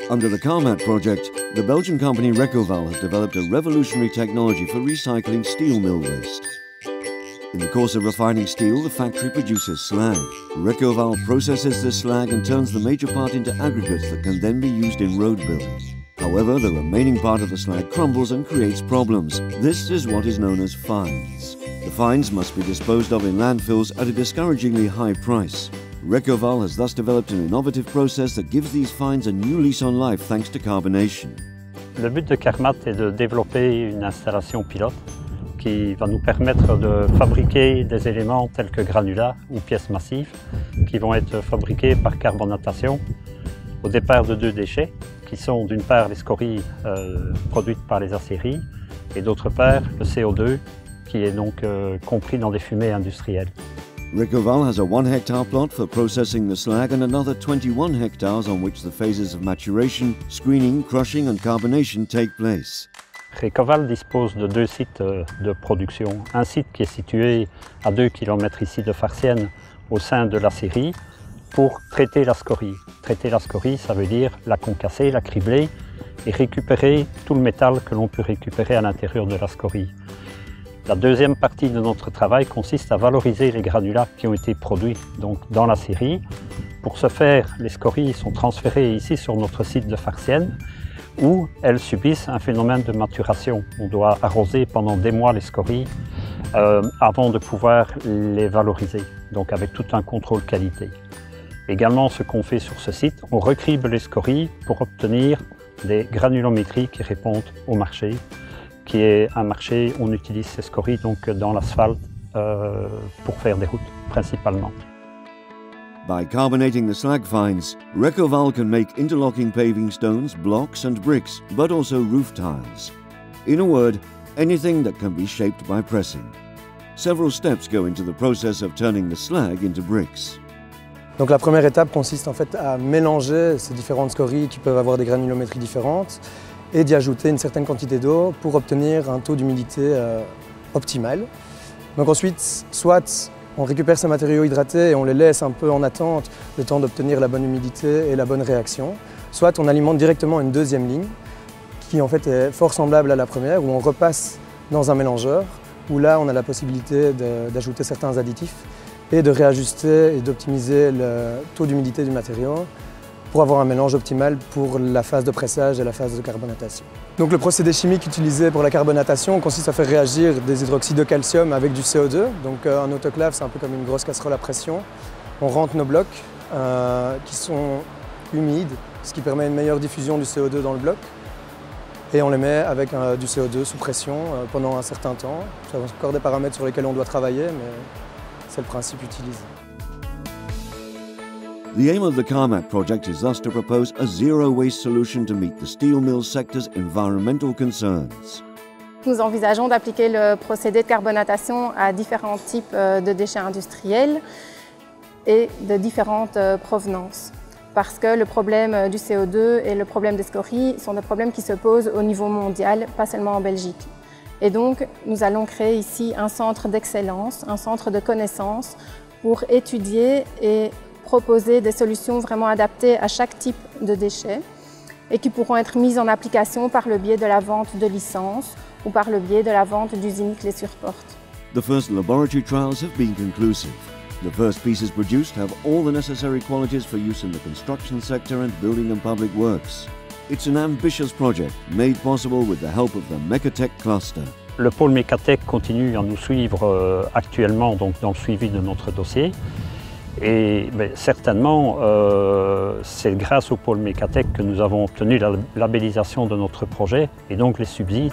Under the Carmat project, the Belgian company Recoval has developed a revolutionary technology for recycling steel mill waste. In the course of refining steel, the factory produces slag. Recoval processes this slag and turns the major part into aggregates that can then be used in road building. However, the remaining part of the slag crumbles and creates problems. This is what is known as fines. The fines must be disposed of in landfills at a discouragingly high price. Recoval has thus developed an innovative process that gives these fines a new lease on life thanks to carbonation. Le but de Carmat est de développer une installation pilote qui va nous permettre de fabriquer des éléments tels que granulats ou pièces massives qui vont être fabriqués par carbonatation au départ de deux déchets qui sont d'une part les scories produites par les aciéries et d'autre part le CO2 qui est donc compris dans des fumées industrielles. Recoval has a 1 hectare plant for processing the slag and another 21 hectares on which the phases of maturation, screening, crushing and carbonation take place. Recoval dispose de deux sites de production. Un site qui est situé à 2 km ici de Farciennes au sein de l'acierie pour traiter la scorie. Traiter la scorie, ça veut dire la concasser, la cribler et récupérer tout le métal que l'on peut récupérer à l'intérieur de la scorie. La deuxième partie de notre travail consiste à valoriser les granulats qui ont été produits donc, dans l'acierie. Pour ce faire, les scories sont transférées ici sur notre site de Farciennes où elles subissent un phénomène de maturation. On doit arroser pendant des mois les scories avant de pouvoir les valoriser, donc avec tout un contrôle qualité. Également, ce qu'on fait sur ce site, on recrible les scories pour obtenir des granulométries qui répondent au marché, qui est un marché où on utilise ces scories donc, dans l'asphalte pour faire des routes principalement. By carbonating the slag fines, Recoval can make interlocking paving stones, blocks and bricks, but also roof tiles. In a word, anything that can be shaped by pressing. Several steps go into the process of turning the slag into bricks. Donc la première étape consiste en fait à mélanger ces différentes scories qui peuvent avoir des granulométries différentes et d'y ajouter une certaine quantité d'eau pour obtenir un taux d'humidité optimal. Donc ensuite, soit on récupère ces matériaux hydratés et on les laisse un peu en attente, le temps d'obtenir la bonne humidité et la bonne réaction, soit on alimente directement une deuxième ligne qui en fait est fort semblable à la première, où on repasse dans un mélangeur, où là on a la possibilité d'ajouter certains additifs et de réajuster et d'optimiser le taux d'humidité du matériau pour avoir un mélange optimal pour la phase de pressage et la phase de carbonatation. Donc le procédé chimique utilisé pour la carbonatation consiste à faire réagir des hydroxydes de calcium avec du CO2. Donc un autoclave, c'est un peu comme une grosse casserole à pression. On rentre nos blocs qui sont humides, ce qui permet une meilleure diffusion du CO2 dans le bloc. Et on les met avec du CO2 sous pression pendant un certain temps. Il y a encore des paramètres sur lesquels on doit travailler, mais c'est le principe utilisé. The aim of the Carmat project is thus to propose a zero-waste solution to meet the steel mill sector's environmental concerns. Nous envisageons d'appliquer le procédé de carbonatation à différents types de déchets industriels et de différentes provenances. Parce que le problème du CO2 et le problème des scories sont des problèmes qui se posent au niveau mondial, pas seulement en Belgique. Et donc, nous allons créer ici un centre d'excellence, un centre de connaissances pour étudier et proposer des solutions vraiment adaptées à chaque type de déchets et qui pourront être mises en application par le biais de la vente de licences ou par le biais de la vente d'usines qui les surportent. The first laboratory trials have been conclusive. The first pieces produced have all the necessary qualities for use in the construction sector and building and public works. It's an ambitious project made possible with the help of the Mecatech cluster. Le pôle Mecatech continue à nous suivre actuellement donc, dans le suivi de notre dossier. Et certainement, c'est grâce au pôle Mecatech que nous avons obtenu la labellisation de notre projet et donc les subsides.